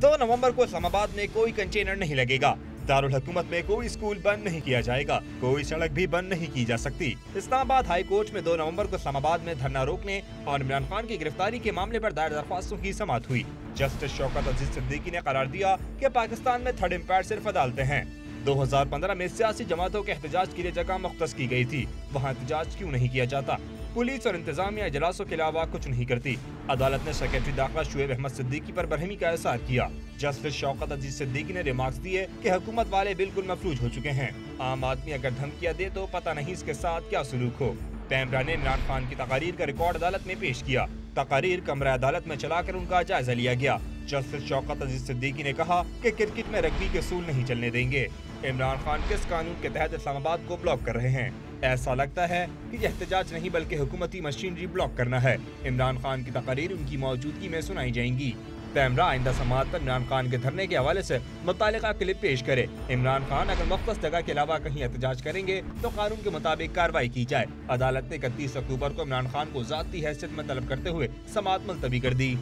2 नवंबर को इस्लामाबाद में कोई कंटेनर नहीं लगेगा। दारुल हुकूमत में कोई स्कूल बंद नहीं किया जाएगा, कोई सड़क भी बंद नहीं की जा सकती। इस्लामाबाद हाई कोर्ट में 2 नवंबर को इस्लामाबाद में धरना रोकने और इमरान खान की गिरफ्तारी के मामले पर दायर दरख्वास्तों की समाअत हुई। जस्टिस शौकत अजीज सिद्दीकी ने करार दिया कि पाकिस्तान में थर्ड एम्पायर सिर्फ अदालतें हैं। 2015 में सियासी जमातों के एहतजाज के लिए जगह मुख्तस की गई थी, वहाँ एहतजाज क्यों नहीं किया जाता? पुलिस और इंतजामिया इजलासों के अलावा कुछ नहीं करती। अदालत ने सेक्रेटरी दाखिला शुएब अहमद सिद्दीकी पर बरहमी का एहसार किया। जस्टिस शौकत अजीज सिद्दीकी ने रिमार्क्स दिए कि हुकूमत वाले बिल्कुल मफलूज हो चुके हैं। आम आदमी अगर धमकियां दे तो पता नहीं इसके साथ क्या सलूक हो। पैमरा ने इमरान खान की तकारीर का रिकॉर्ड अदालत में पेश किया। तकारीर कमरा अदालत में चलाकर उनका जायजा लिया गया। जस्टिस शौकत अजीज सिद्दीकी ने कहा कि क्रिकेट में रग्बी के असूल नहीं चलने देंगे। इमरान खान किस कानून के तहत इस्लामाबाद को ब्लॉक कर रहे हैं? ऐसा लगता है कि यह एहतजाज नहीं बल्कि हुकूमती मशीनरी ब्लॉक करना है। इमरान खान की तकारीर उनकी मौजूदगी में सुनाई जाएंगी। पैमरा आइंदा समाअत पर इमरान खान के धरने के हवाले से मुतालिका क्लिप पेश करे। इमरान खान अगर मुख्तस जगह के अलावा कहीं एहतजाज करेंगे तो कानून के मुताबिक कार्रवाई की जाए। अदालत ने 31 अक्टूबर को इमरान खान को ज़ाती हैसियत में तलब करते हुए समाअत मुलतवी कर दी।